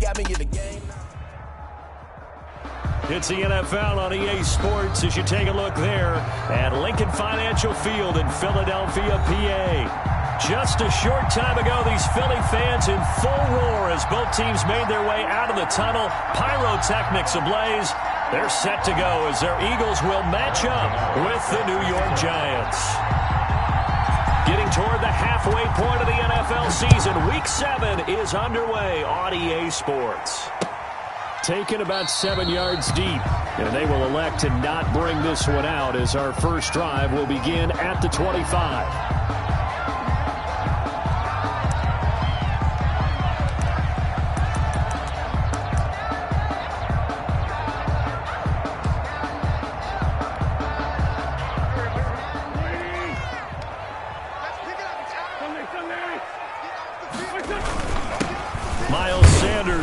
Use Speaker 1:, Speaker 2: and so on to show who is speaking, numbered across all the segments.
Speaker 1: got me in the game.
Speaker 2: It's the NFL on EA Sports as you take a look there at Lincoln Financial Field in Philadelphia, PA. Just a short time ago, these Philly fans in full roar as both teams made their way out of the tunnel. Pyrotechnics ablaze. They're set to go as their Eagles will match up with the New York Giants. Getting toward the halfway point of the NFL season, Week 7 is underway on EA Sports. Taken about 7 yards deep, and they will elect to not bring this one out as our first drive will begin at the 25.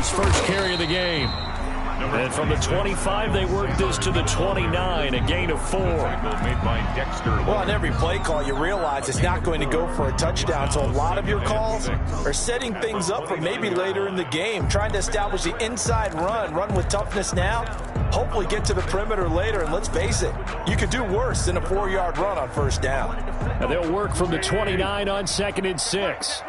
Speaker 2: First carry of the game. And from the 25, they work this to the 29, a gain of 4.
Speaker 3: Well, on every play call, you realize it's not going to go for a touchdown, so a lot of your calls are setting things up for maybe later in the game, trying to establish the inside run with toughness now, hopefully get to the perimeter later, and let's face it, you could do worse than a 4-yard run on first down.
Speaker 2: Now they'll work from the 29 on 2nd and 6.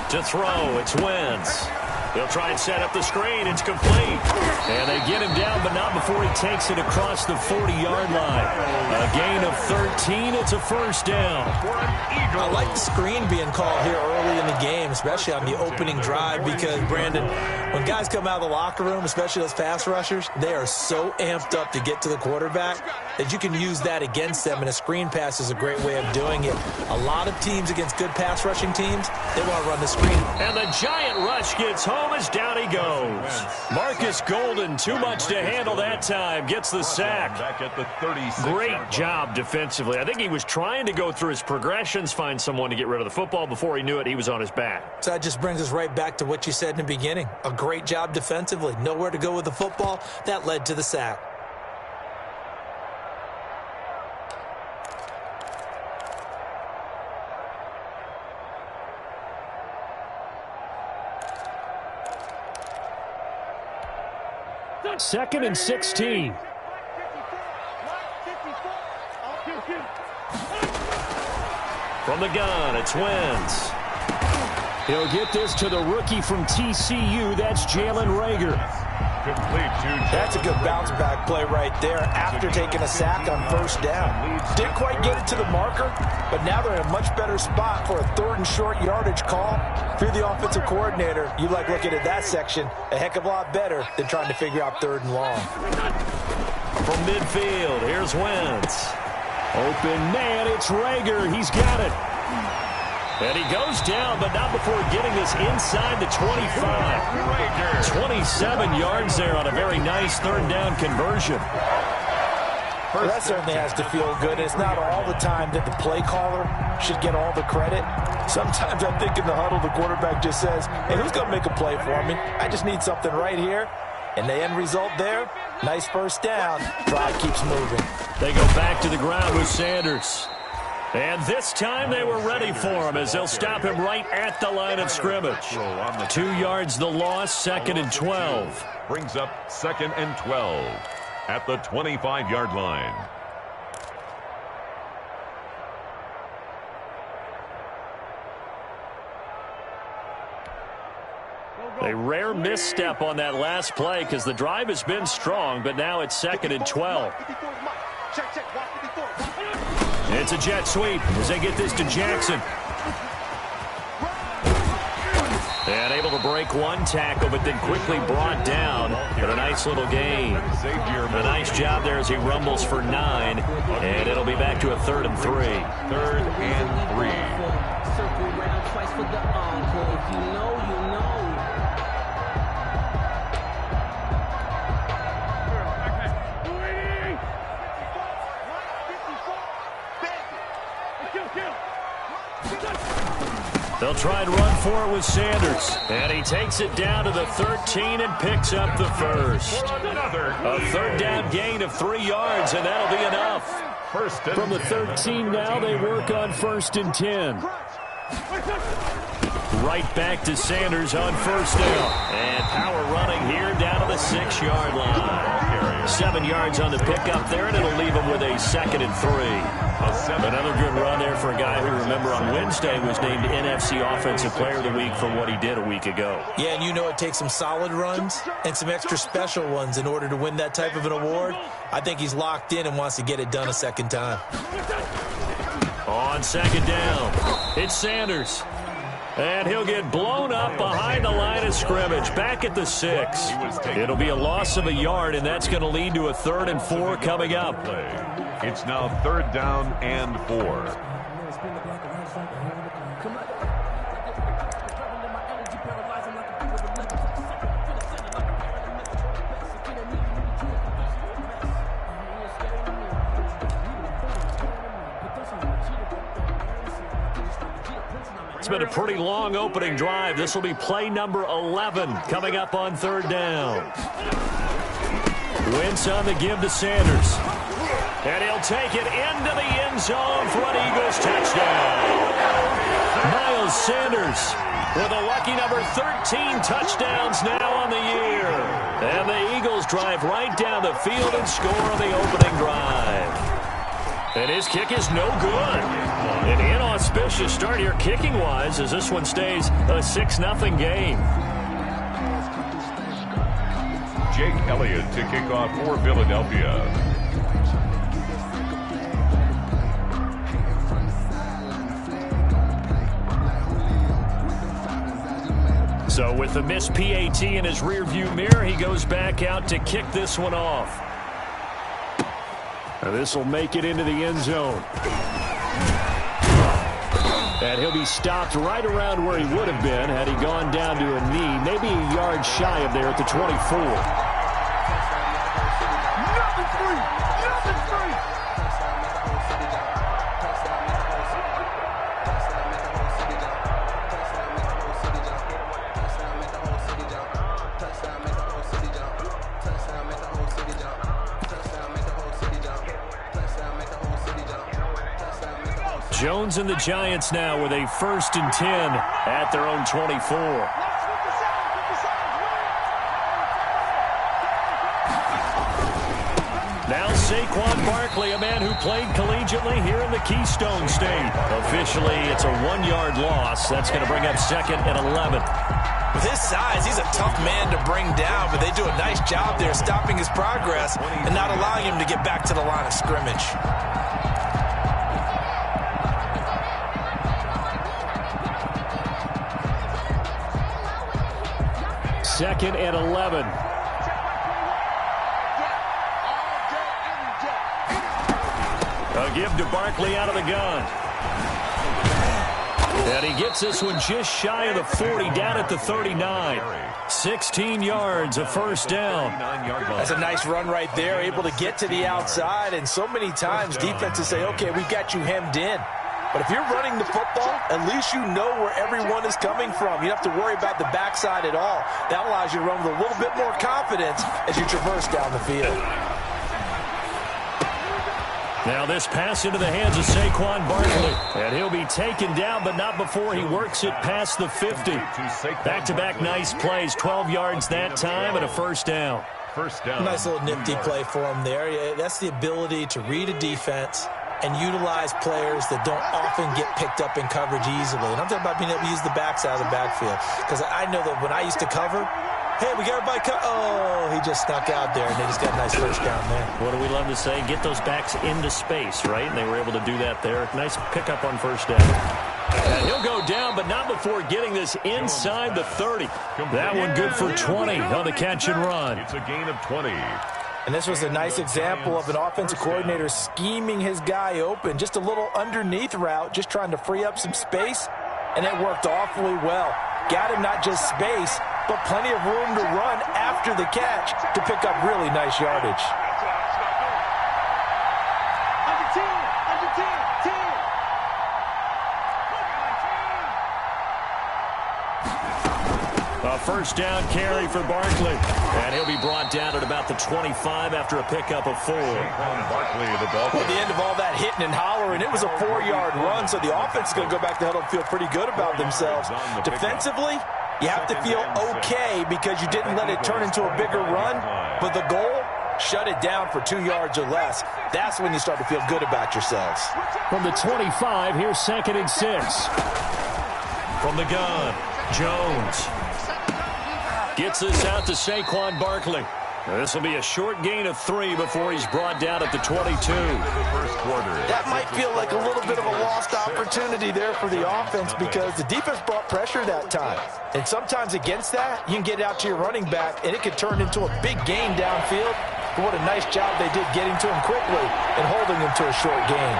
Speaker 2: To throw, it's Wentz. They'll try and set up the screen. It's complete. And they get him down, but not before he takes it across the 40-yard line. A gain of 13. It's a first down.
Speaker 3: I like the screen being called here early in the game, especially on the opening drive, because, Brandon, when guys come out of the locker room, especially those pass rushers, they are so amped up to get to the quarterback that you can use that against them, and a screen pass is a great way of doing it. A lot of teams against good pass rushing teams, they want to run the screen.
Speaker 2: And the giant rush gets home as down he goes. Marcus Golden, too much to handle that time, gets the sack.
Speaker 4: Back at the 36.
Speaker 2: Great job defensively. I think he was trying to go through his progressions, find someone to get rid of the football. Before he knew it, he was on his back.
Speaker 3: So that just brings us right back to what you said in the beginning. A great job defensively. Nowhere to go with the football. That led to the sack.
Speaker 2: Second and 16. From the gun, it's Wentz. He'll get this to the rookie from TCU. That's Jalen Reagor.
Speaker 3: That's a good bounce back play right there after taking a sack on first down. Didn't quite get it to the marker, but now they're in a much better spot for a 3rd and short yardage call. If you're the offensive coordinator, you like looking at that section a heck of a lot better than trying to figure out 3rd and long.
Speaker 2: From midfield, here's Wentz. Open man, it's Reagor. He's got it. And he goes down, but not before getting this inside the 25. 27 yards there on a very nice 3rd down conversion.
Speaker 3: Well, that certainly has to feel good. It's not all the time that the play caller should get all the credit. Sometimes I think in the huddle, the quarterback just says, hey, who's going to make a play for me? I just need something right here. And the end result there, nice first down. Drive keeps moving.
Speaker 2: They go back to the ground with Sanders. And this time they were ready for him as they'll stop him right at the line of scrimmage. 2 yards the loss, 2nd and 12.
Speaker 4: Brings up 2nd and 12 at the 25-yard line.
Speaker 2: A rare misstep on that last play because the drive has been strong, but now it's 2nd and 12. It's a jet sweep as they get this to Jackson. And able to break one tackle, but then quickly brought down. But a nice little gain. A nice job there as he rumbles for 9. And it'll be back to a 3rd and 3.
Speaker 4: 3rd and 3.
Speaker 5: Circle around twice for the encore. If you know, you know.
Speaker 2: They'll try and run for it with Sanders. And he takes it down to the 13 and picks up the first. A 3rd down gain of 3 yards, and that'll be enough. From the 13 now, they work on 1st and 10. Right back to Sanders on first down. And power running here down to the 6-yard line. 7 yards on the pickup there, and it'll leave him with a 2nd and 3. Another good run there for a guy who, remember, on Wednesday was named NFC Offensive Player of the Week for what he did a week ago.
Speaker 3: Yeah, and you know it takes some solid runs and some extra special ones in order to win that type of an award. I think he's locked in and wants to get it done a second time.
Speaker 2: On 2nd down, it's Sanders. And he'll get blown up behind the line of scrimmage, back at the 6. It'll be a loss of a yard, and that's going to lead to a 3rd and 4 coming up.
Speaker 4: It's now 3rd down and 4.
Speaker 2: It's been a pretty long opening drive. This will be play number 11 coming up on 3rd down. Wentz on the give to Sanders. And he'll take it into the end zone for an Eagles touchdown. Miles Sanders with a lucky number 13 touchdowns now on the year. And the Eagles drive right down the field and score on the opening drive. And his kick is no good. An inauspicious start here kicking-wise as this one stays a 6-0 game.
Speaker 4: Jake Elliott to kick off for Philadelphia.
Speaker 2: So with the missed PAT in his rearview mirror, he goes back out to kick this one off. Now this will make it into the end zone. And he'll be stopped right around where he would have been had he gone down to a knee, maybe a yard shy of there at the 24. Jones and the Giants now with a 1st and 10 at their own 24. Now Saquon Barkley, a man who played collegiately here in the Keystone State. Officially, it's a 1-yard loss. That's going to bring up 2nd and 11.
Speaker 3: With his size, he's a tough man to bring down, but they do a nice job there stopping his progress and not allowing him to get back to the line of scrimmage.
Speaker 2: 2nd and 11. A give to Barkley out of the gun. And he gets this one just shy of the 40, down at the 39. 16 yards, a 1st down.
Speaker 3: That's a nice run right there, able to get to the outside. And so many times defenses say, okay, we've got you hemmed in. But if you're running the football, at least you know where everyone is coming from. You don't have to worry about the backside at all. That allows you to run with a little bit more confidence as you traverse down the field.
Speaker 2: Now this pass into the hands of Saquon Barkley. And he'll be taken down, but not before he works it past the 50. Back-to-back nice plays, 12 yards that time and a 1st down.
Speaker 3: Nice little nifty play for him there. Yeah, that's the ability to read a defense and utilize players that don't often get picked up in coverage easily. And I'm talking about being able to use the backside of the backfield. Because I know that when I used to cover, hey, we got everybody oh, he just snuck out there, and they just got a nice 1st down there.
Speaker 2: What do we love to say? Get those backs into space, right? And they were able to do that there. Nice pickup on 1st down. And he'll go down, but not before getting this inside the 30. That one good for 20 on the catch and run.
Speaker 4: It's a gain of 20.
Speaker 3: And this was a nice example of an offensive coordinator scheming his guy open. Just a little underneath route, just trying to free up some space, and it worked awfully well. Got him not just space, but plenty of room to run after the catch to pick up really nice yardage.
Speaker 2: A first down carry for Barkley. And he'll be brought down at about the 25 after a pickup of 4.
Speaker 4: Barkley, the ball.
Speaker 3: At the end of all that hitting and hollering, it was a 4-yard run, so the offense is going to go back to huddle and feel pretty good about themselves. Defensively, you have to feel okay because you didn't let it turn into a bigger run, but the goal, shut it down for 2 yards or less. That's when you start to feel good about yourselves.
Speaker 2: From the 25, here's 2nd and 6. From the gun, Jones gets this out to Saquon Barkley. This will be a short gain of 3 before he's brought down at the 22.
Speaker 4: First quarter.
Speaker 3: That might feel like a little bit of a lost opportunity there for the offense because the defense brought pressure that time. And sometimes against that, you can get it out to your running back, and it could turn into a big gain downfield. But what a nice job they did getting to him quickly and holding him to a short gain.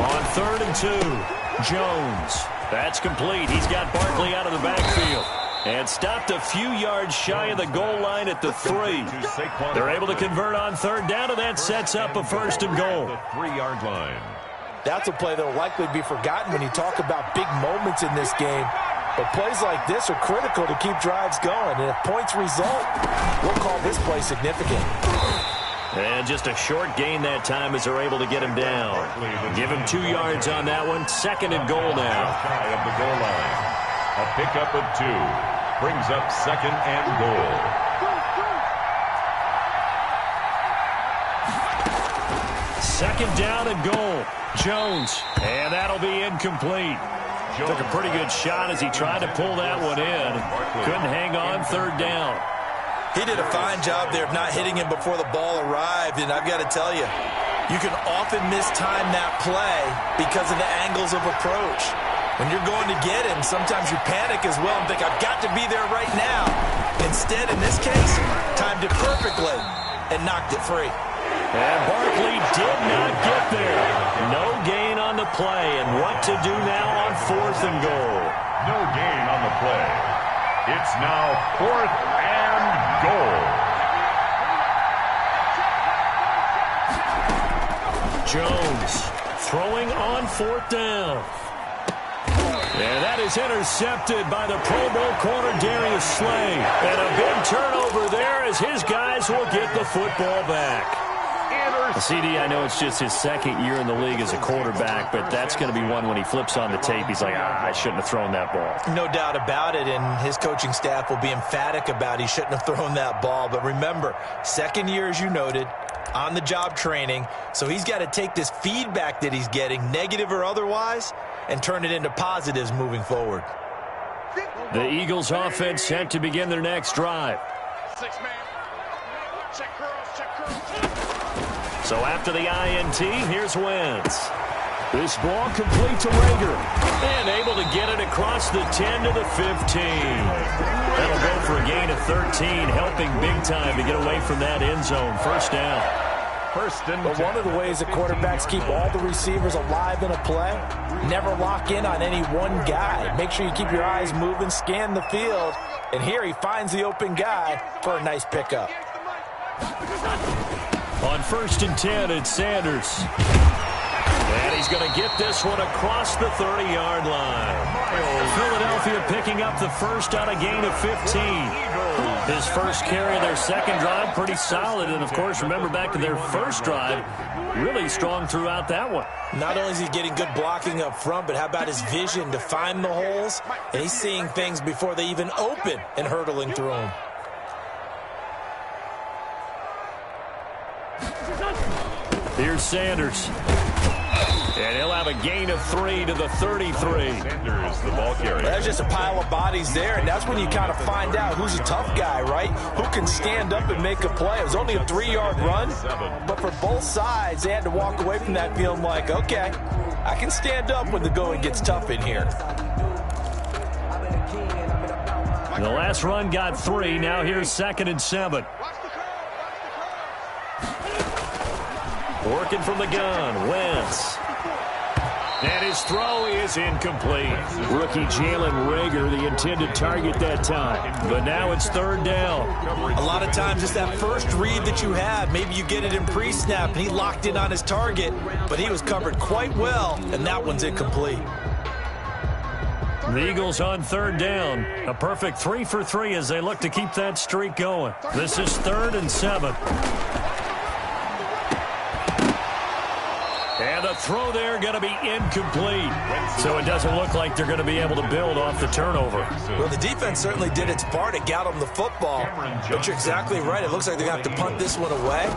Speaker 2: On 3rd and 2, Jones. That's complete. He's got Barkley out of the backfield. And stopped a few yards shy of the goal line at the 3. They're able to convert on 3rd down, and that sets up a 1st and goal.
Speaker 4: The 3-yard line.
Speaker 3: That's a play that will likely be forgotten when you talk about big moments in this game. But plays like this are critical to keep drives going. And if points result, we'll call this play significant.
Speaker 2: And just a short gain that time as they're able to get him down. Give him 2 yards on that one. 2nd and goal now.
Speaker 4: Shy of the goal line. A pickup of 2 brings up 2nd and goal.
Speaker 2: 2nd down and goal. Jones. And that'll be incomplete. Took a pretty good shot as he tried to pull that one in. Couldn't hang on 3rd down.
Speaker 3: He did a fine job there of not hitting him before the ball arrived, and I've got to tell you, you can often mistime that play because of the angles of approach. When you're going to get him, sometimes you panic as well and think, I've got to be there right now. Instead, in this case, timed it perfectly and knocked it free.
Speaker 2: And Barkley did not get there. No gain on the play, and what to do now on 4th and goal.
Speaker 4: No gain on the play. It's now 4th and goal.
Speaker 2: Jones throwing on 4th down. And that is intercepted by the Pro Bowl corner Darius Slay. And a big turnover there as his guys will get the football back. CD, I know it's just his 2nd year in the league as a quarterback, but that's going to be one when he flips on the tape. He's like, I shouldn't have thrown that ball.
Speaker 3: No doubt about it, and his coaching staff will be emphatic about he shouldn't have thrown that ball. But remember, 2nd year, as you noted, on-the-job training, so he's got to take this feedback that he's getting, negative or otherwise, and turn it into positives moving forward.
Speaker 2: The Eagles offense set to begin their next drive.
Speaker 1: 6-man. Check curls, check curls.
Speaker 2: So after the INT, here's Wentz. This ball complete to Rager. And able to get it across the 10 to the 15. That'll go for a gain of 13, helping big time to get away from that end zone. 1st down.
Speaker 3: But one of the ways that quarterbacks keep all the receivers alive in a play, never lock in on any one guy. Make sure you keep your eyes moving, scan the field. And here he finds the open guy for a nice pickup.
Speaker 2: On 1st and 10, it's Sanders. And he's going to get this one across the 30-yard line. Philadelphia picking up the first on a gain of 15. His first carry of their 2nd drive, pretty solid. And, of course, remember back to their 1st drive, really strong throughout that one.
Speaker 3: Not only is he getting good blocking up front, but how about his vision to find the holes? And he's seeing things before they even open and hurtling through them.
Speaker 2: Here's Sanders. And he'll have a gain of 3 to the 33.
Speaker 4: Sanders, the ball carrier.
Speaker 3: There's just a pile of bodies there, and that's when you kind of find out who's a tough guy, right? Who can stand up and make a play. It was only a 3-yard run, but for both sides, they had to walk away from that feeling like, okay, I can stand up when the going gets tough in here.
Speaker 2: The last run got 3. Now here's 2nd and 7. Working from the gun, Wentz. And his throw is incomplete. Rookie Jalen Rager, the intended target that time. But now it's 3rd down.
Speaker 3: A lot of times it's that first read that you have. Maybe you get it in pre-snap, and he locked in on his target, but he was covered quite well, and that one's incomplete.
Speaker 2: The Eagles on third down. A perfect 3 for 3 as they look to keep that streak going. This is 3rd and 7. And the throw there going to be incomplete. So it doesn't look like they're going to be able to build off the turnover.
Speaker 3: Well, the defense certainly did its part to get them the football. But you're exactly right. It looks like they're going to have to punt this one away.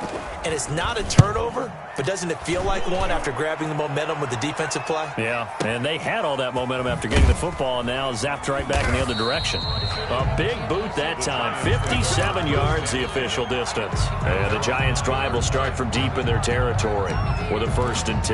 Speaker 3: And it's not a turnover, but doesn't it feel like one after grabbing the momentum with the defensive play?
Speaker 2: Yeah, and they had all that momentum after getting the football and now zapped right back in the other direction. A big boot that time. 57 yards the official distance. And the Giants' drive will start from deep in their territory with a 1st and 10.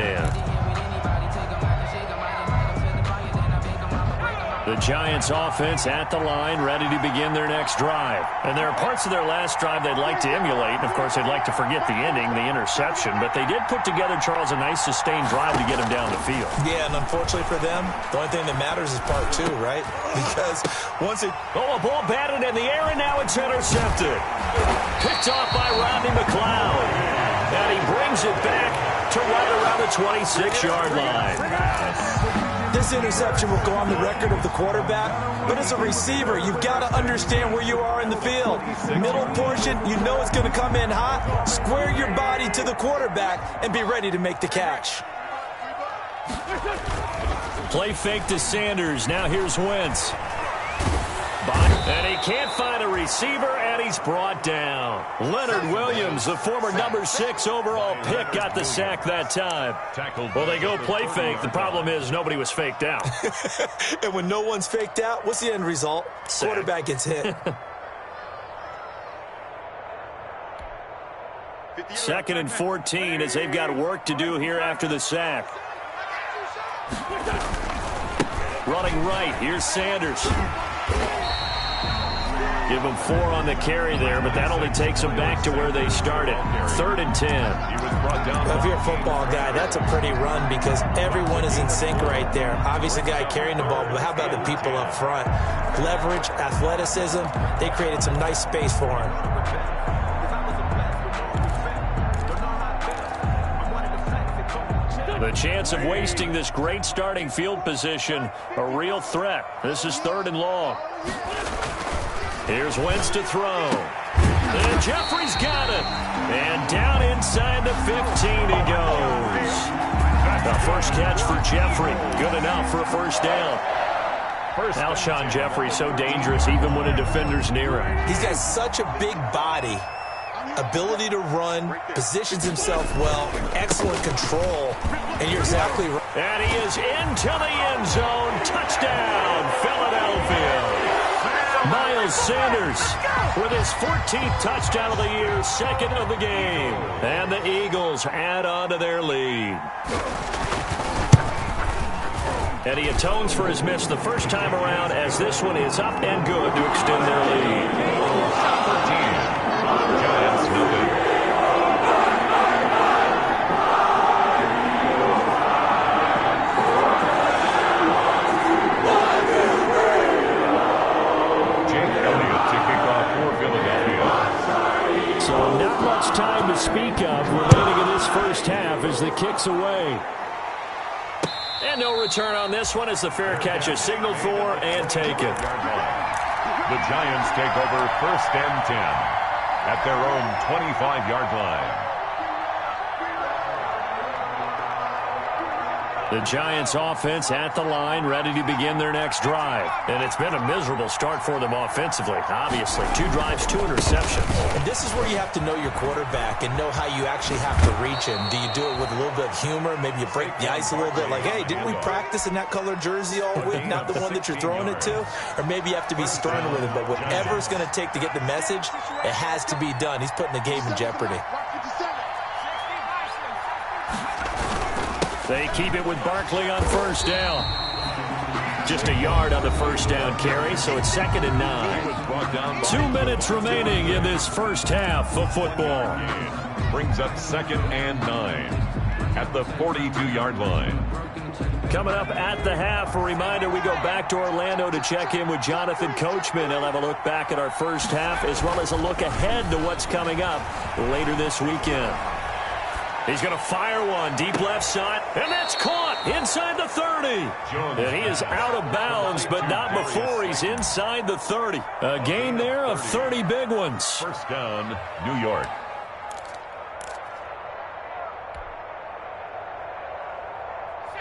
Speaker 2: The Giants offense at the line, ready to begin their next drive. And there are parts of their last drive they'd like to emulate. And, of course, they'd like to forget the ending, the interception. But they did put together, Charles, a nice sustained drive to get him down the field.
Speaker 3: Yeah, and unfortunately for them, the only thing that matters is part 2, right? Because once it...
Speaker 2: Oh, a ball batted in the air, and now it's intercepted. Picked off by Rodney McLeod. And he brings it back to right around the 26-yard line.
Speaker 3: This interception will go on the record of the quarterback, but as a receiver, you've got to understand where you are in the field. Middle portion, you know it's going to come in hot. Square your body to the quarterback and be ready to make the catch.
Speaker 2: Play fake to Sanders. Now here's Wentz. And he can't find a receiver, and he's brought down. Leonard Williams, the former number 6 overall pick, got the sack that time. Well, they go play fake. The problem is nobody was faked out.
Speaker 3: And when no one's faked out, what's the end result?
Speaker 2: Sack.
Speaker 3: Quarterback gets hit.
Speaker 2: 2nd and 14 as they've got work to do here after the sack. Running right, here's Sanders. Give them 4 on the carry there, but that only takes them back to where they started. 3rd and 10.
Speaker 3: If you're a football guy, that's a pretty run because everyone is in sync right there. Obviously, the guy carrying the ball, but how about the people up front? Leverage, athleticism, they created some nice space for him.
Speaker 2: The chance of wasting this great starting field position, a real threat. This is 3rd and long. Here's Wentz to throw. And Jeffrey's got it. And down inside the 15 he goes. The first catch for Jeffrey. Good enough for a 1st down. Alshon Jeffrey so dangerous even when a defender's near him.
Speaker 3: He's got such a big body. Ability to run, positions himself well, excellent control, and you're exactly right.
Speaker 2: And he is into the end zone. Touchdown, Philadelphia. Miles Sanders with his 14th touchdown of the year, 2nd of the game. And the Eagles add on to their lead. And he atones for his miss the first time around as this one is up and good to extend their lead. 13. Giants moving. Time to speak of remaining in this first half as the kick's away. And no return on this one as the fair catch is signaled for and taken.
Speaker 4: The Giants take over 1st and 10 at their own 25-yard line.
Speaker 2: The Giants offense at the line, ready to begin their next drive. And it's been a miserable start for them offensively, obviously. 2 drives, 2 interceptions.
Speaker 3: And this is where you have to know your quarterback and know how you actually have to reach him. Do you do it with a little bit of humor? Maybe you break the ice a little bit like, hey, didn't we practice in that colored jersey all week, not the one that you're throwing it to? Or maybe you have to be stern with him. But whatever it's going to take to get the message, it has to be done. He's putting the game in jeopardy.
Speaker 2: They keep it with Barkley on 1st down. Just a yard on the 1st down carry, so it's 2nd and 9. 2 minutes remaining in this first half of football.
Speaker 4: Brings up 2nd and 9 at the 42-yard line.
Speaker 2: Coming up at the half, a reminder, we go back to Orlando to check in with Jonathan Coachman. He'll have a look back at our first half as well as a look ahead to what's coming up later this weekend. He's going to fire one deep left side, and that's caught inside the 30. And he is out of bounds, but not before he's inside the 30. A gain there of 30 big ones.
Speaker 4: First down, New York.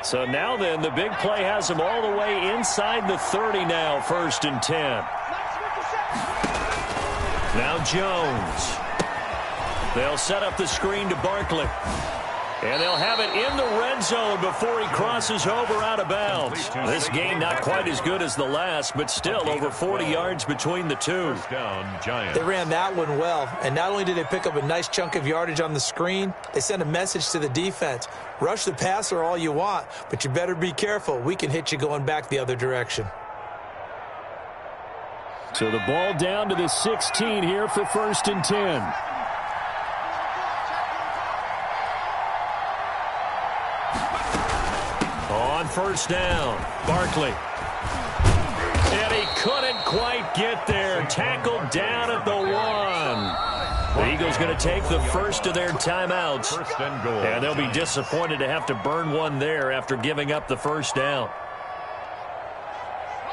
Speaker 2: So now then, the big play has him all the way inside the 30 now, 1st and 10. Now Jones. They'll set up the screen to Barkley. And they'll have it in the red zone before he crosses over out of bounds. This game not quite as good as the last, but still over 40 yards between the two.
Speaker 4: First down, Giants.
Speaker 3: They ran that one well, and not only did they pick up a nice chunk of yardage on the screen, they sent a message to the defense. Rush the passer all you want, but you better be careful. We can hit you going back the other direction.
Speaker 2: So the ball down to the 16 here for 1st and 10. On 1st down, Barkley. And he couldn't quite get there. Tackled down at the 1. The Eagles going to take the first of their timeouts.
Speaker 4: First and goal.
Speaker 2: And they'll be disappointed to have to burn one there after giving up the first down.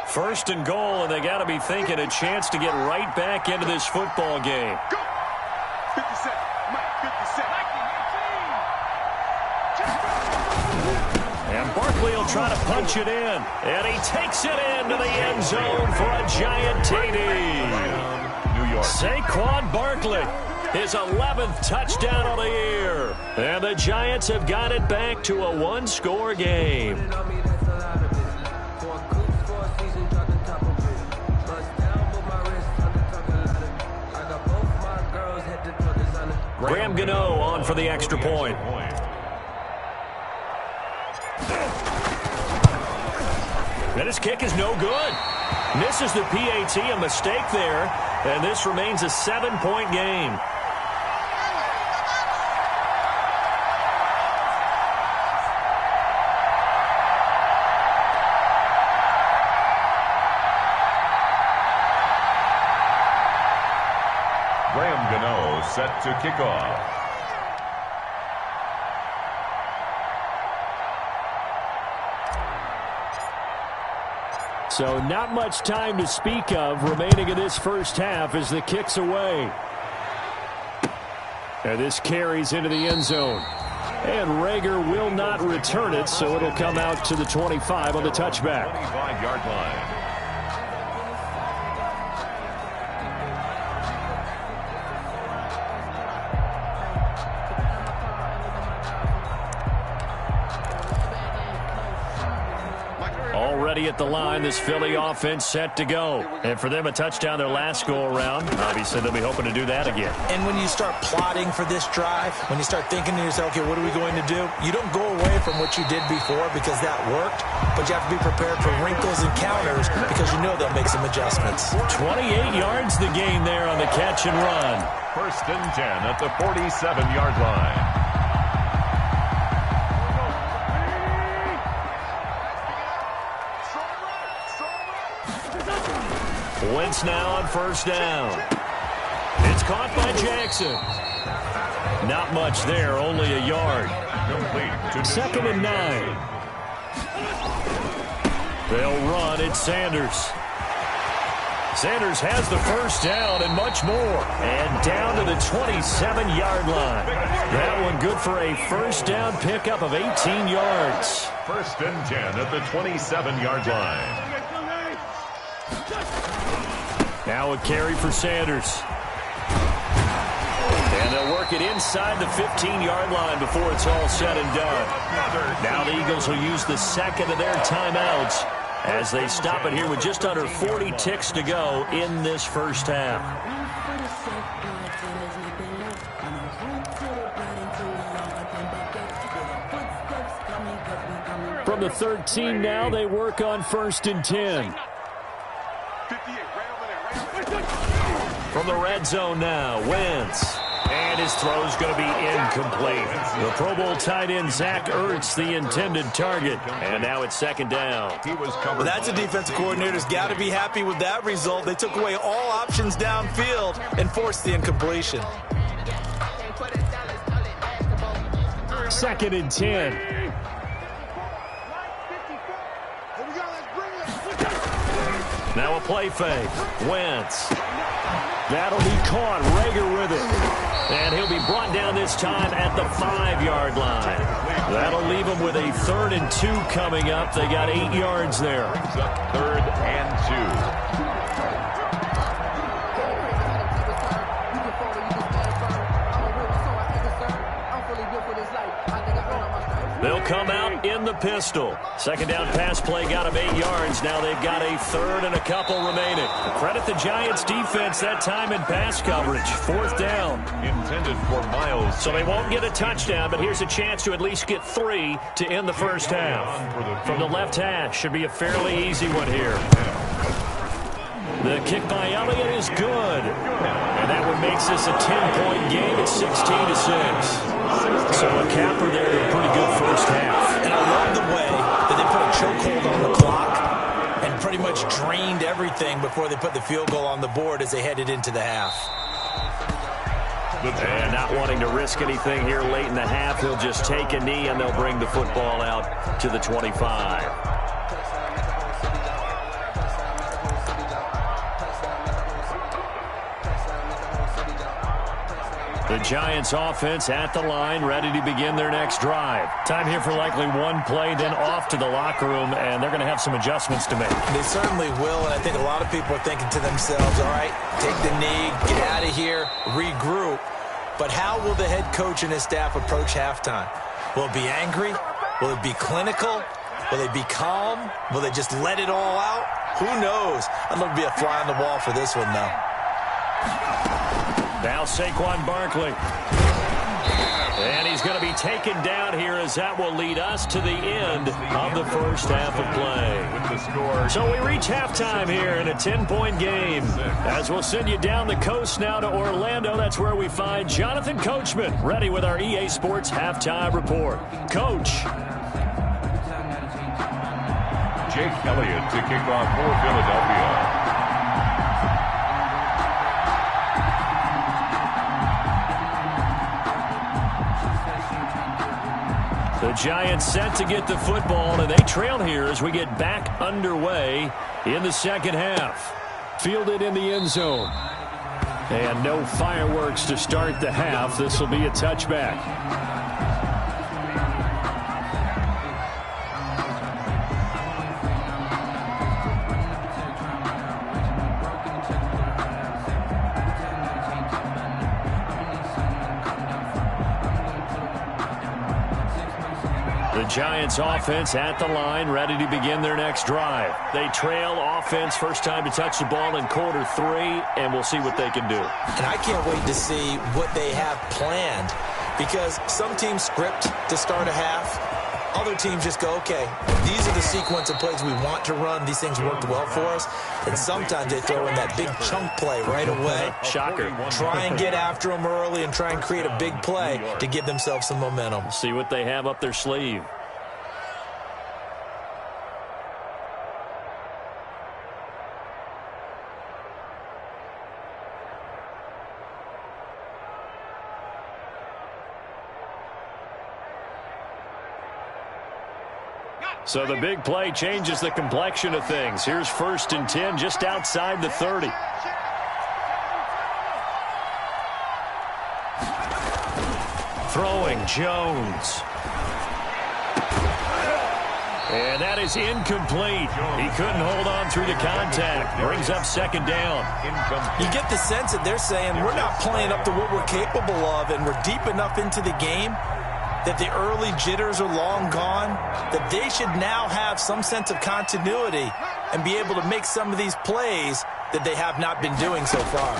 Speaker 2: 1st and goal, and they got to be thinking a chance to get right back into this football game.
Speaker 1: Go! 57, Mike, 57.
Speaker 2: And Barkley will try to punch it in. And he takes it into the end zone for a giant TD.
Speaker 4: New York.
Speaker 2: Saquon Barkley, his 11th touchdown of the year. And the Giants have got it back to a one-score game. Graham Gano on for the extra point. And his kick is no good. Misses the PAT, a mistake there. And this remains a 7-point game.
Speaker 4: Graham Gano set to kick off.
Speaker 2: So not much time to speak of remaining in this first half as the kick's away. And this carries into the end zone. And Rager will not return it, so it'll come out to the 25 on the touchback.
Speaker 4: 25-yard line.
Speaker 2: Already at the line, this Philly offense set to go. And for them, a touchdown their last go-around. Obviously, they'll be hoping to do that again.
Speaker 3: And when you start plotting for this drive, when you start thinking to yourself, okay, what are we going to do? You don't go away from what you did before because that worked, but you have to be prepared for wrinkles and counters because you know they'll make some adjustments.
Speaker 2: 28 yards the gain there on the catch and run.
Speaker 4: 1st and 10 at the 47-yard line.
Speaker 2: Wentz now on 1st down. It's caught by Jackson. Not much there, only a yard.
Speaker 4: Complete to
Speaker 2: 2nd and 9. They'll run. It's Sanders. Sanders has the first down and much more. And down to the 27-yard line. That one good for a first down pickup of 18 yards.
Speaker 4: 1st and 10 at the 27-yard line.
Speaker 2: Now a carry for Sanders. And they'll work it inside the 15-yard line before it's all said and done. Now the Eagles will use the second of their timeouts as they stop it here with just under 40 ticks to go in this first half. From the 13 now, they work on 1st and 10. From the red zone now, Wentz. And his throw's going to be incomplete. The Pro Bowl tight end, Zach Ertz, the intended target. And now it's 2nd down.
Speaker 4: He was covered.
Speaker 3: Well, that's a defensive coordinator's got to be happy with that result. They took away all options downfield and forced the incompletion.
Speaker 2: 2nd and 10. Now a play fake. Wentz. That'll be caught. Rager with it. And he'll be brought down this time at the 5-yard line. That'll leave him with a 3rd and 2 coming up. They got 8 yards there.
Speaker 4: 3rd and 2.
Speaker 2: They'll come out in the pistol. 2nd down pass play got them 8 yards. Now they've got a 3rd and a couple remaining. Credit the Giants defense that time in pass coverage. 4th down.
Speaker 4: Intended for Miles.
Speaker 2: So they won't get a touchdown, but here's a chance to at least get 3 to end the first half. From the left hash, should be a fairly easy one here. The kick by Elliott is good. And that one makes this a 10-point game at 16-6. So a capper there, a pretty good first half.
Speaker 3: And I love the way that they put a chokehold on the clock and pretty much drained everything before they put the field goal on the board as they headed into the half.
Speaker 2: And not wanting to risk anything here late in the half, he'll just take a knee and they'll bring the football out to the 25. The Giants offense at the line, ready to begin their next drive. Time here for likely one play, then off to the locker room, and they're going to have some adjustments to make.
Speaker 3: They certainly will, and I think a lot of people are thinking to themselves, all right, take the knee, get out of here, regroup. But how will the head coach and his staff approach halftime? Will it be angry? Will it be clinical? Will they be calm? Will they just let it all out? Who knows? I'd love to be a fly on the wall for this one, though.
Speaker 2: Now Saquon Barkley. And he's going to be taken down here as that will lead us to the end of the first half of play. So we reach halftime here in a 10-point game. As we'll send you down the coast now to Orlando, that's where we find Jonathan Coachman ready with our EA Sports halftime report. Coach.
Speaker 4: Jake Elliott to kick off for Philadelphia.
Speaker 2: The Giants set to get the football, and they trail here as we get back underway in the second half. Fielded in the end zone. And no fireworks to start the half. This will be a touchback. The Giants offense at the line, ready to begin their next drive. They trail offense, first time to touch the ball in quarter 3, and we'll see what they can do.
Speaker 3: And I can't wait to see what they have planned, because some teams script to start a half. Other teams just go, okay, these are the sequence of plays we want to run. These things worked well for us. And sometimes they throw in that big chunk play right away.
Speaker 2: Shocker.
Speaker 3: Try and get after them early and try and create a big play to give themselves some momentum.
Speaker 2: See what they have up their sleeve. So the big play changes the complexion of things. Here's 1st and 10 just outside the 30. Throwing Jones. And that is incomplete. He couldn't hold on through the contact. Brings up 2nd down.
Speaker 3: You get the sense that they're saying we're not playing up to what we're capable of, and we're deep enough into the game that the early jitters are long gone, that they should now have some sense of continuity and be able to make some of these plays that they have not been doing so far.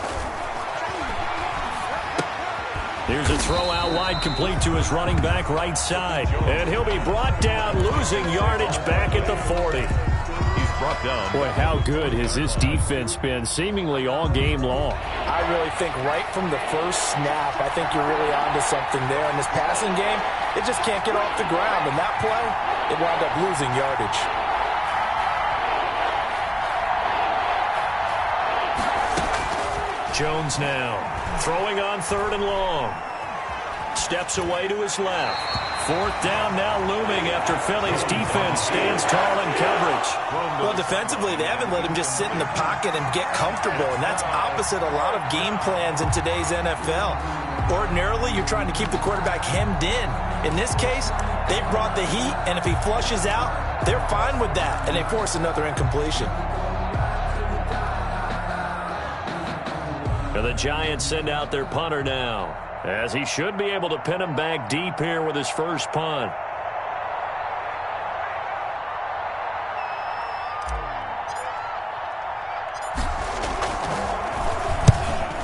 Speaker 2: Here's a throw out wide, complete to his running back right side. And he'll be brought down, losing yardage back at the 40.
Speaker 4: He's brought down.
Speaker 2: Boy, how good has this defense been seemingly all game long?
Speaker 3: I really think right from the first snap, I think you're really onto something there. In this passing game, it just can't get off the ground. And that play, it wound up losing yardage.
Speaker 2: Jones now throwing on 3rd and long. Steps away to his left. 4th down now looming after Philly's defense stands tall in coverage.
Speaker 3: Well, defensively, they haven't let him just sit in the pocket and get comfortable, and that's opposite a lot of game plans in today's NFL. Ordinarily, you're trying to keep the quarterback hemmed in. In this case, they brought the heat, and if he flushes out, they're fine with that, and they force another incompletion.
Speaker 2: And the Giants send out their punter now, as he should be able to pin him back deep here with his first punt.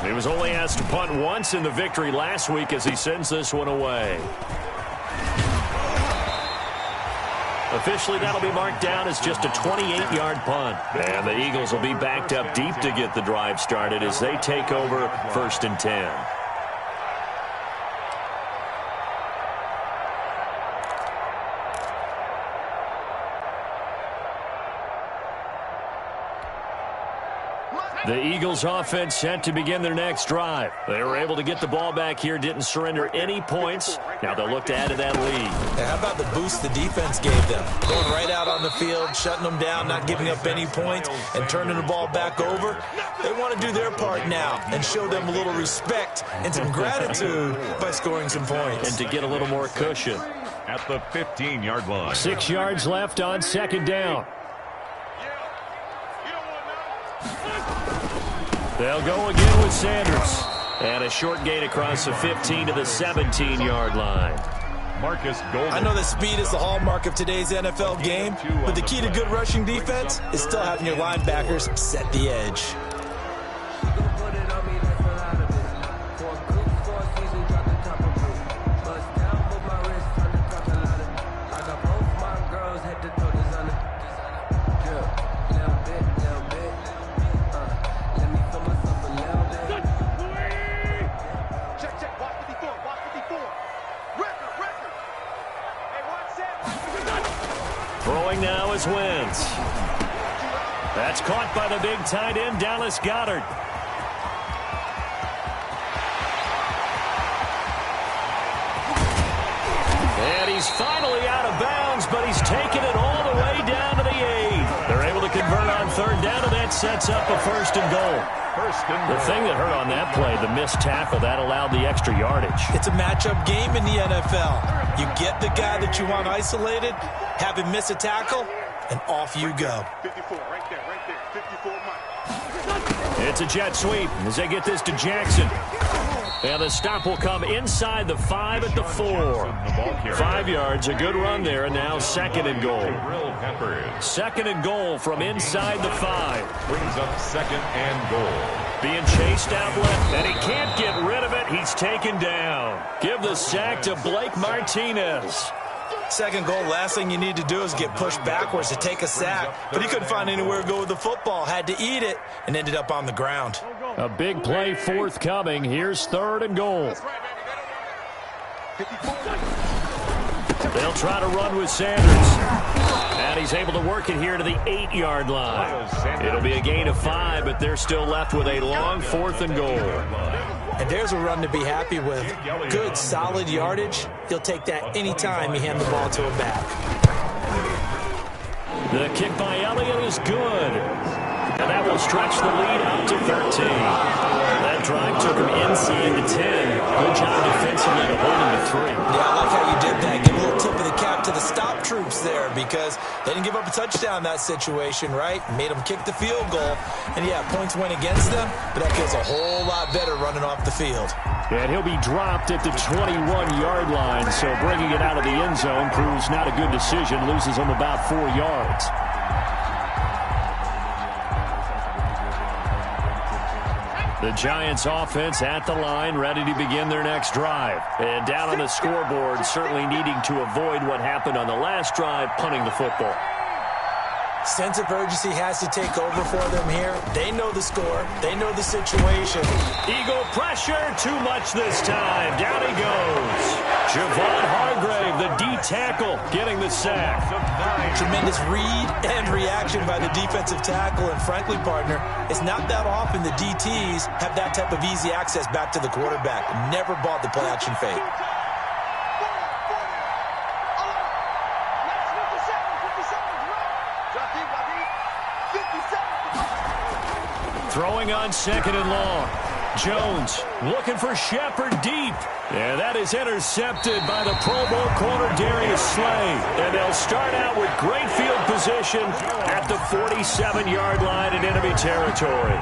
Speaker 2: He was only asked to punt once in the victory last week as he sends this one away. Officially, that'll be marked down as just a 28-yard punt. And the Eagles will be backed up deep to get the drive started as they take over 1st and 10. The Eagles offense set to begin their next drive. They were able to get the ball back here, didn't surrender any points. Now they'll look to add to that lead.
Speaker 3: How about the boost the defense gave them? Going right out on the field, shutting them down, not giving up any points, and turning the ball back over. They want to do their part now and show them a little respect and some gratitude by scoring some points.
Speaker 2: And to get a little more cushion.
Speaker 4: At the 15-yard line.
Speaker 2: 6 yards left on 2nd down. They'll go again with Sanders. And a short gain across the 15 to the 17-yard line.
Speaker 4: Marcus Golden.
Speaker 3: I know that speed is the hallmark of today's NFL game, but the key to good rushing defense is still having your linebackers set the edge.
Speaker 2: Throwing now is Wentz. That's caught by the big tight end, Dallas Goedert. And he's finally out of bounds, but he's taken it all the way down to the 8. They're able to convert on 3rd down, and that sets up a 1st and goal. The thing that hurt on that play, the missed tackle, that allowed the extra yardage.
Speaker 3: It's a matchup game in the NFL. You get the guy that you want isolated, have him miss a tackle, and off you go.
Speaker 1: 54, right there, 54 Mike.
Speaker 2: It's a jet sweep as they get this to Jackson. And the stop will come inside the 5 at the 4. 5 yards, a good run there, and now 2nd and goal. 2nd and goal from inside the 5.
Speaker 4: Brings up 2nd and goal.
Speaker 2: Being chased out left, and he can't get rid of it. He's taken down. Give the sack to Blake Martinez.
Speaker 3: 2nd goal, last thing you need to do is get pushed backwards to take a sack. But he couldn't find anywhere to go with the football. Had to eat it and ended up on the ground.
Speaker 2: A big play forthcoming. Here's 3rd and goal. They'll try to run with Sanders. And he's able to work it here to the 8-yard line. It'll be a gain of 5, but they're still left with a long 4th and goal.
Speaker 3: And there's a run to be happy with. Good, solid yardage. He'll take that anytime you hand the ball to a back.
Speaker 2: The kick by Elliott is good. And that will stretch the lead out to 13. That drive took him inside the 10. Good job defensively to hold him to 3.
Speaker 3: Yeah, I like how you did that. Give a little tip of the cap to the stop troops there because they didn't give up a touchdown in that situation, right? Made them kick the field goal. And, yeah, points went against them, but that feels a whole lot better running off the field.
Speaker 2: And he'll be dropped at the 21-yard line, so bringing it out of the end zone proves not a good decision. Loses him about 4 yards. The Giants offense at the line, ready to begin their next drive. And down on the scoreboard, certainly needing to avoid what happened on the last drive, punting the football.
Speaker 3: Sense of urgency has to take over for them here. They know the score. They know the situation.
Speaker 2: Eagle pressure, too much this time. Down he goes. Javon Hargrave, the D-tackle, getting the sack.
Speaker 3: Tremendous read and reaction by the defensive tackle. And frankly, partner, it's not that often the DTs have that type of easy access back to the quarterback. Never bought the play-action fake.
Speaker 2: Throwing on second and long. Jones looking for Shepard deep. And that is intercepted by the Pro Bowl corner Darius Slay. And they'll start out with great field position at the 47-yard line in enemy territory.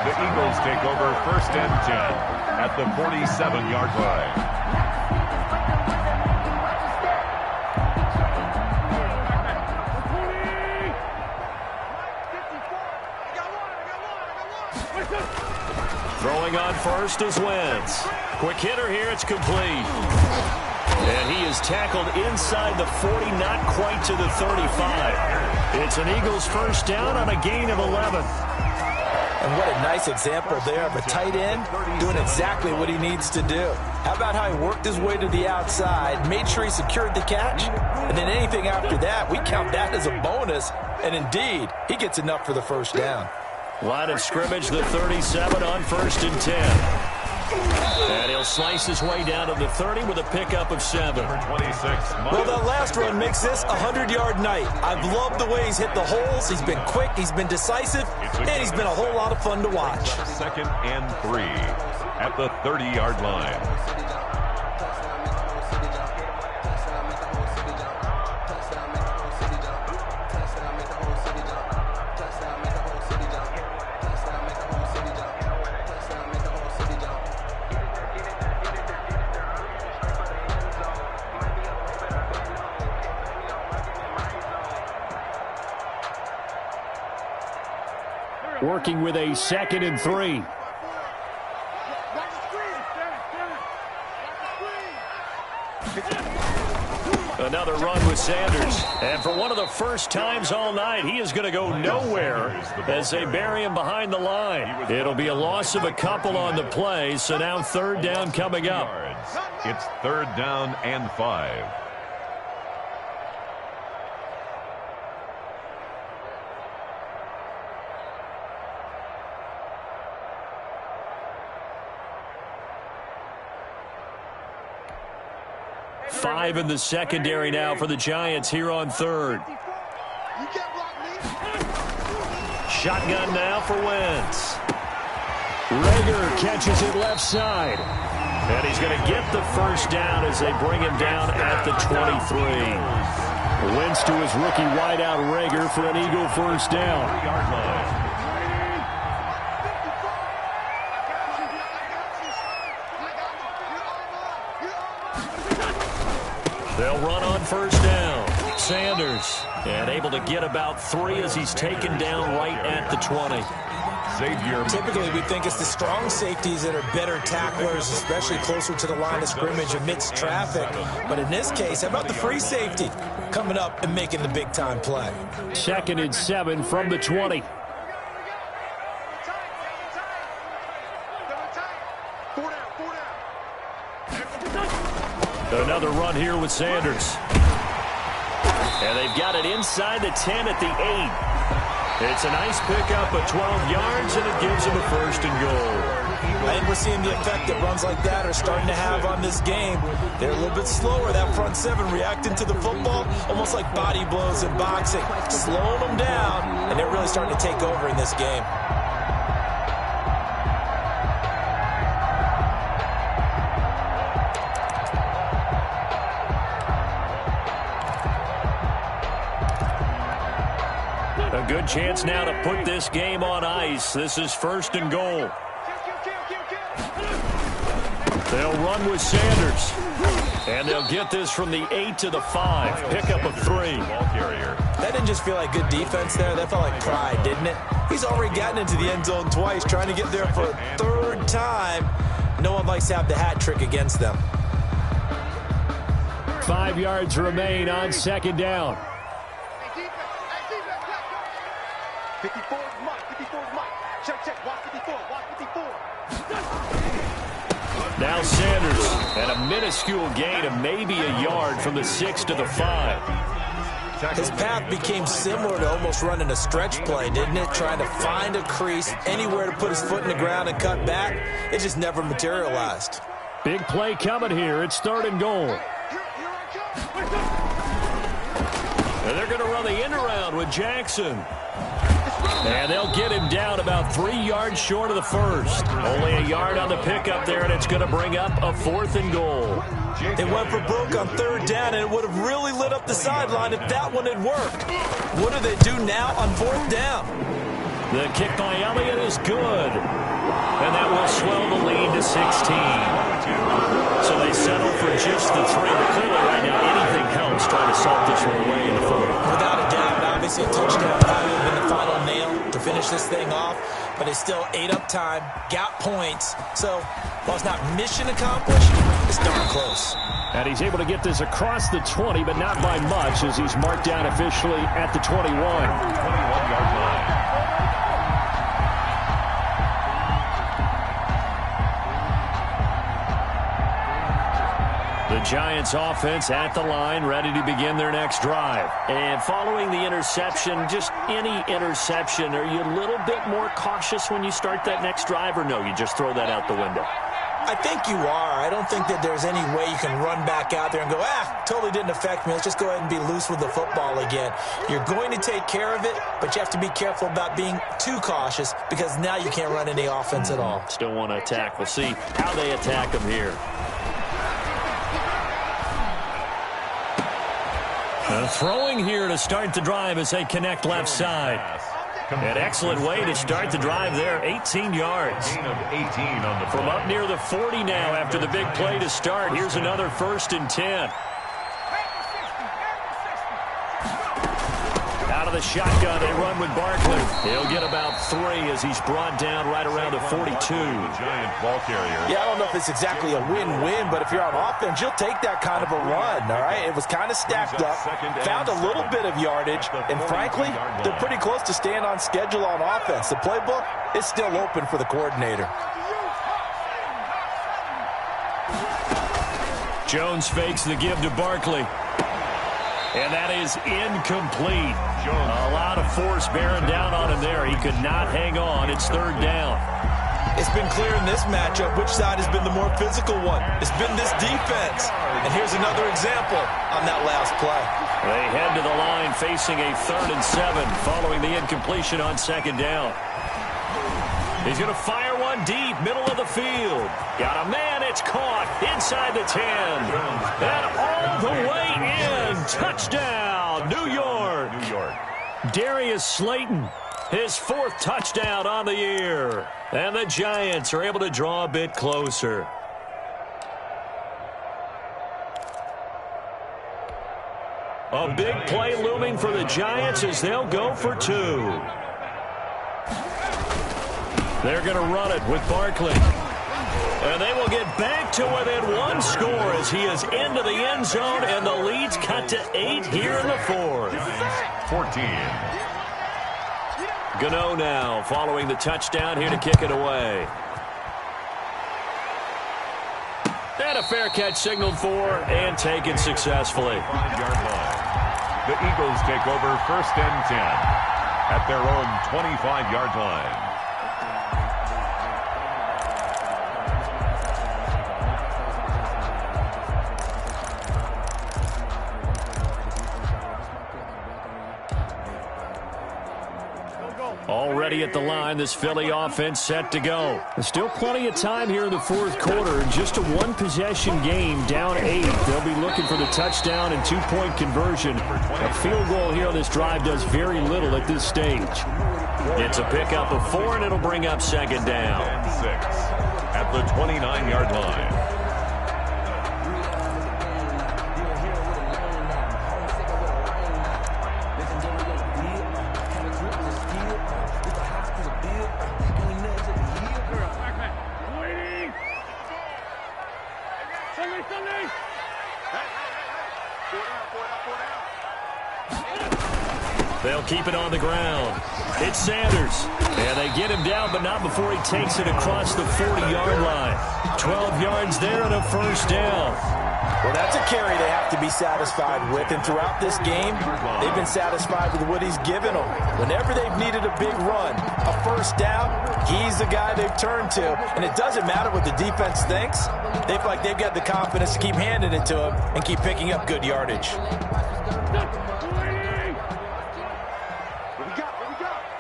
Speaker 4: The Eagles take over 1st and 10 at the 47-yard line.
Speaker 2: Throwing on first is Wentz. Quick hitter here, it's complete. And he is tackled inside the 40, not quite to the 35. It's an Eagles first down on a gain of 11.
Speaker 3: And what a nice example there of a tight end doing exactly what he needs to do. How about how he worked his way to the outside, made sure he secured the catch, and then anything after that, we count that as a bonus. And indeed, he gets enough for the first down.
Speaker 2: Line of scrimmage, the 37 on 1st and 10. And he'll slice his way down to the 30 with a pickup of 7.
Speaker 3: Well, that last run makes this a 100-yard night. I've loved the way he's hit the holes. He's been quick, he's been decisive, and he's been a whole lot of fun to watch.
Speaker 4: 2nd and 3 at the 30-yard line.
Speaker 2: Working with a 2nd and 3. Another run with Sanders. And for one of the first times all night, he is going to go nowhere as they bury him behind the line. It'll be a loss of a couple on the play, so now 3rd down coming up.
Speaker 4: It's 3rd down and 5.
Speaker 2: Five in the secondary now for the Giants here on 3rd. Shotgun now for Wentz. Rager catches it left side. And he's going to get the first down as they bring him down at the 23. Wentz to his rookie wideout Rager for an Eagle first down. They'll run on first down. Sanders, and able to get about 3 as he's taken down right at the 20.
Speaker 3: Typically, we think it's the strong safeties that are better tacklers, especially closer to the line of scrimmage amidst traffic. But in this case, how about the free safety coming up and making the big-time play?
Speaker 2: 2nd and 7 from the 20. Another run here with Sanders. And they've got it inside the 10 at the 8. It's a nice pickup of 12 yards, and it gives them a 1st and goal.
Speaker 3: I think we're seeing the effect that runs like that are starting to have on this game. They're a little bit slower, that front 7, reacting to the football, almost like body blows in boxing, slowing them down, and they're really starting to take over in this game.
Speaker 2: A good chance now to put this game on ice. This is 1st and goal. They'll run with Sanders. And they'll get this from the 8 to the 5. Pickup of 3.
Speaker 3: That didn't just feel like good defense there. That felt like pride, didn't it? He's already gotten into the end zone twice, trying to get there for a 3rd time. No one likes to have the hat trick against them.
Speaker 2: 5 yards remain on 2nd down.
Speaker 1: 54 is Mike. 54 is Mike. Check. Watch 54. Watch 54.
Speaker 2: Now Sanders, and a minuscule gain of maybe a yard from the 6 to the 5.
Speaker 3: His path became similar to almost running a stretch play, didn't it? Trying to find a crease, anywhere to put his foot in the ground and cut back. It just never materialized.
Speaker 2: Big play coming here. It's 3rd and goal. And they're going to run the end around with Jackson. And they'll get him down about 3 yards short of the first. Only a yard on the pickup there, and it's going to bring up a 4th and goal.
Speaker 3: They went for broke on 3rd down, and it would have really lit up the sideline if that one had worked. What do they do now on 4th down?
Speaker 2: The kick by Elliott is good. And that will swell the lead to 16. So they settle for just the 3. But clearly right now, anything helps trying to salt this one away in the 4th.
Speaker 3: Without a doubt, obviously a touchdown probably would have been the final nail to finish this thing off. But they still ate up time, got points. So while it's not mission accomplished, it's darn close.
Speaker 2: And he's able to get this across the 20, but not by much as he's marked down officially at the 21.
Speaker 4: 21-yard line.
Speaker 2: The Giants offense at the line, ready to begin their next drive. And following the interception, just any interception, are you a little bit more cautious when you start that next drive, or no, you just throw that out the window?
Speaker 3: I think you are. I don't think that there's any way you can run back out there and go, totally didn't affect me. Let's just go ahead and be loose with the football again. You're going to take care of it, but you have to be careful about being too cautious because now you can't run any offense at all.
Speaker 2: Still want to attack. We'll see how they attack them here. Throwing here to start the drive as they connect left side. An excellent way to start the drive there, 18 yards.
Speaker 4: Gain of 18 on the
Speaker 2: From up near the 40 now after the big play to start. Here's another 1st and 10. Out of the shotgun, they run with Barkley. He'll get about 3 as he's brought down right around the 42.
Speaker 4: Giant ball carrier.
Speaker 3: Yeah, I don't know if it's exactly a win-win, but if you're on offense, you'll take that kind of a run, all right? It was kind of stacked up, found a little bit of yardage, and frankly, they're pretty close to staying on schedule on offense. The playbook is still open for the coordinator.
Speaker 2: Jones fakes the give to Barkley. And that is incomplete. A lot of force bearing down on him there. He could not hang on. It's 3rd down.
Speaker 3: It's been clear in this matchup which side has been the more physical one. It's been this defense. And here's another example on that last play.
Speaker 2: They head to the line facing a 3rd and 7 following the incompletion on 2nd down. He's going to fire one deep, middle of the field. Got a man, it's caught inside the 10. And all the way in. Touchdown, New York. Darius Slayton, his 4th touchdown on the year. And the Giants are able to draw a bit closer. A big play looming for the Giants as they'll go for 2. They're going to run it with Barkley. And they will get back to within 1 score as he is into the end zone, and the lead's cut to 8 here in the 4th.
Speaker 4: 14.
Speaker 2: Gano now following the touchdown here to kick it away. And a fair catch signaled for and taken successfully.
Speaker 4: 5-yard line. The Eagles take over 1st and 10 at their own 25-yard line.
Speaker 2: Already at the line, this Philly offense set to go. There's still plenty of time here in the 4th quarter. Just a 1-possession game, down 8. They'll be looking for the touchdown and 2-point conversion. A field goal here on this drive does very little at this stage. It's a pickup of 4, and it'll bring up 2nd down.
Speaker 4: 6 at the 29-yard line.
Speaker 2: They'll keep it on the ground. It's Sanders. And they get him down, but not before he takes it across the 40-yard line. 12 yards there and a 1st down.
Speaker 3: Well, that's a carry they have to be satisfied with. And throughout this game, they've been satisfied with what he's given them. Whenever they've needed a big run, a 1st down, he's the guy they've turned to. And it doesn't matter what the defense thinks. They feel like they've got the confidence to keep handing it to him and keep picking up good yardage.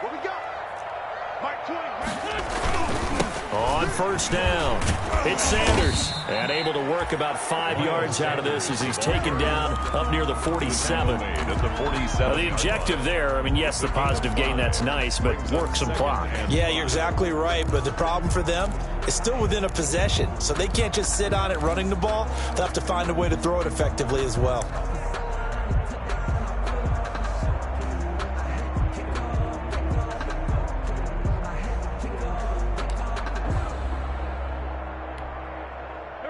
Speaker 1: What we got?
Speaker 2: On first down, it's Sanders. And able to work about 5 yards out of this as he's taken down up near the 47. The objective there, I mean, yes, the positive gain, that's nice, but work some clock.
Speaker 3: Yeah, you're exactly right, but the problem for them is still within a possession, so they can't just sit on it running the ball. They'll have to find a way to throw it effectively as well.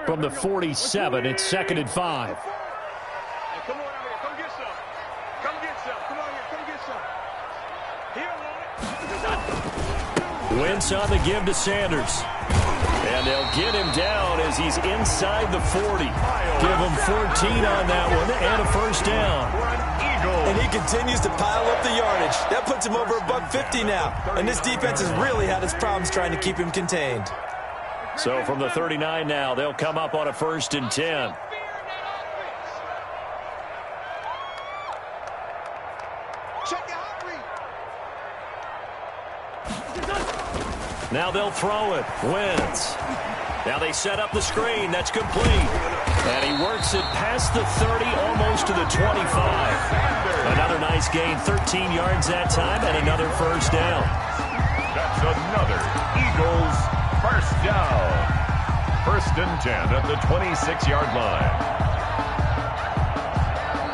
Speaker 2: From the 47, it's 2nd and 5.
Speaker 1: Hey, come on out here. Come get some. Come get some. Come on here. Come get some. Here,
Speaker 2: Wentz on the give to Sanders. And they'll get him down as he's inside the 40. Give him 14 on that one and a first down.
Speaker 3: And he continues to pile up the yardage. That puts him over $150 now. And this defense has really had its problems trying to keep him contained.
Speaker 2: So from the 39 now, they'll come up on a 1st and 10. Now they'll throw it. Wentz. Now they set up the screen. That's complete. And he works it past the 30, almost to the 25. Another nice gain, 13 yards that time, and another first down.
Speaker 4: That's another Eagles first down. 1st and 10 at the 26-yard line.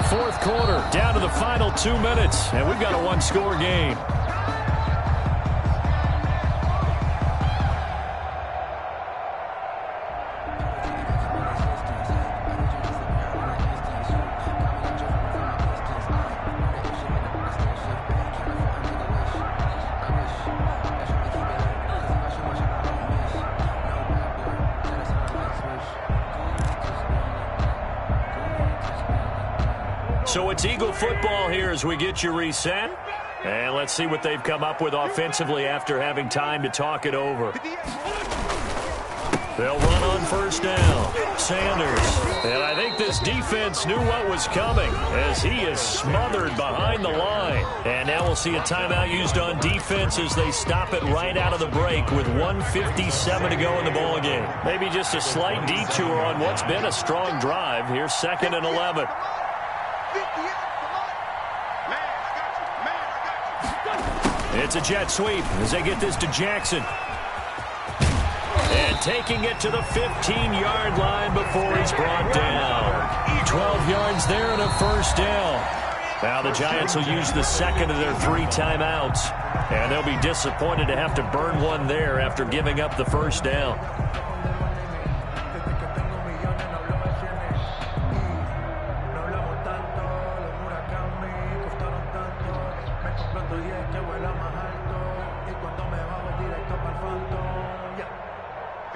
Speaker 2: 4th quarter, down to the final 2 minutes, and we've got a one-score game. So it's Eagle football here as we get you reset. And let's see what they've come up with offensively after having time to talk it over. They'll run on first down. Sanders. And I think this defense knew what was coming as he is smothered behind the line. And now we'll see a timeout used on defense as they stop it right out of the break with 1:57 to go in the ballgame. Maybe just a slight detour on what's been a strong drive. Here's 2nd and 11. It's a jet sweep as they get this to Jackson. And taking it to the 15-yard line before he's brought down. 12 yards there and a first down. Now the Giants will use the 2nd of their 3 timeouts. And they'll be disappointed to have to burn one there after giving up the first down.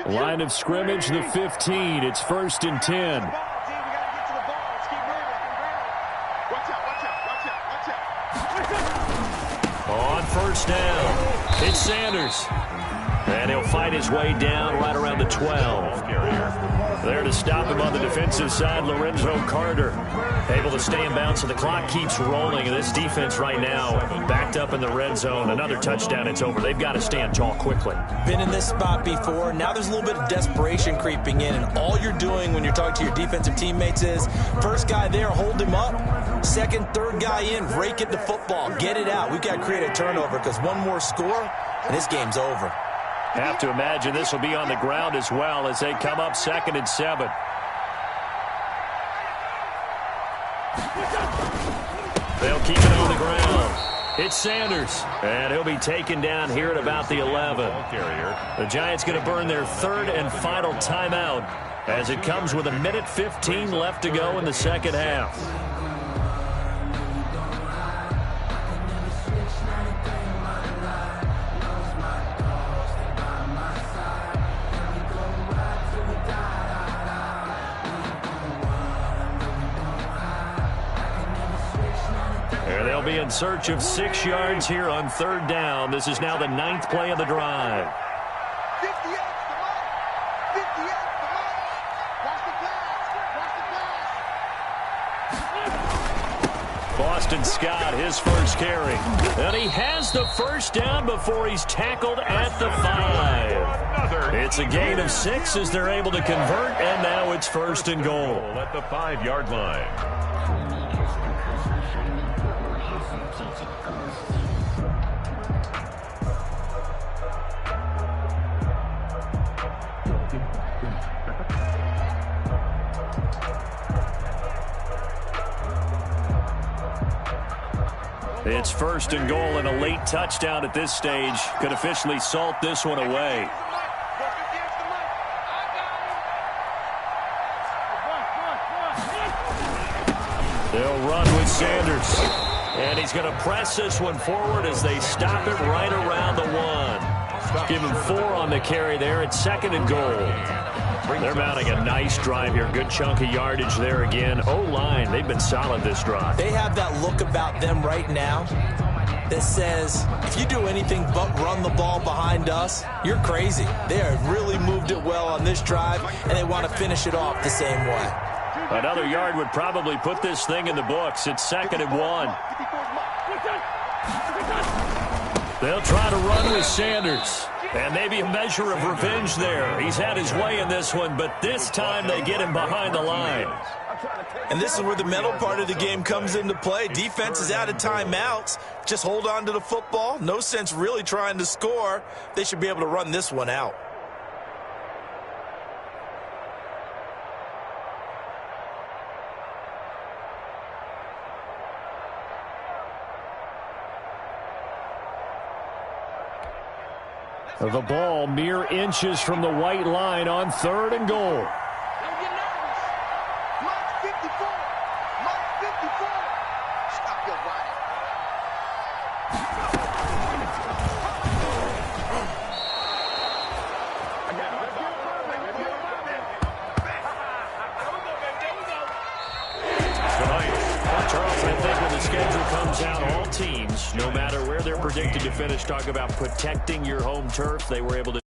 Speaker 2: Line of scrimmage, the 15. It's 1st and 10. On first down, it's Sanders. And he'll fight his way down right around the 12. There to stop him on the defensive side, Lorenzo Carter. Able to stay in bounds, so the clock keeps rolling. And this defense right now backed up in the red zone. Another touchdown, it's over. They've got to stand tall quickly.
Speaker 3: Been in this spot before. Now there's a little bit of desperation creeping in. And all you're doing when you're talking to your defensive teammates is, first guy there, hold him up. 2nd, 3rd guy in, rake it to football. Get it out. We've got to create a turnover because one more score, and this game's over.
Speaker 2: Have to imagine this will be on the ground as well as they come up 2nd and 7. They'll keep it on the ground. It's Sanders, and he'll be taken down here at about the 11. The Giants going to burn their 3rd and final timeout as it comes with 1:15 left to go in the 2nd half. Be in search of 6 yards here on 3rd down. This is now the 9th play of the drive.
Speaker 1: 58, come on. 58, come on. Watch the pass. Watch
Speaker 2: Boston Scott, his first carry. And he has the first down before he's tackled at the 5. It's a gain of 6 as they're able to convert, and now it's first and goal.
Speaker 4: At the 5-yard line.
Speaker 2: It's first and goal, and a late touchdown at this stage could officially salt this one away. They'll run with Sanders. And he's going to press this one forward as they stop it right around the 1. Give him 4 on the carry there. It's second and goal. They're mounting a nice drive here. Good chunk of yardage there again. O-line, they've been solid this drive.
Speaker 3: They have that look about them right now that says, if you do anything but run the ball behind us, you're crazy. They have really moved it well on this drive, and they want to finish it off the same way.
Speaker 2: Another yard would probably put this thing in the books. It's second and 1. They'll try to run with Sanders. And maybe a measure of revenge there. He's had his way in this one, but this time they get him behind the line.
Speaker 3: And this is where the mental part of the game comes into play. Defense is out of timeouts. Just hold on to the football. No sense really trying to score. They should be able to run this one out.
Speaker 2: The ball mere inches from the white line on third and goal.
Speaker 1: Stop your running.
Speaker 2: Charles, I think when the schedule comes out, all teams, no matter where they're predicted to finish, talk about protecting your home turf. They were able to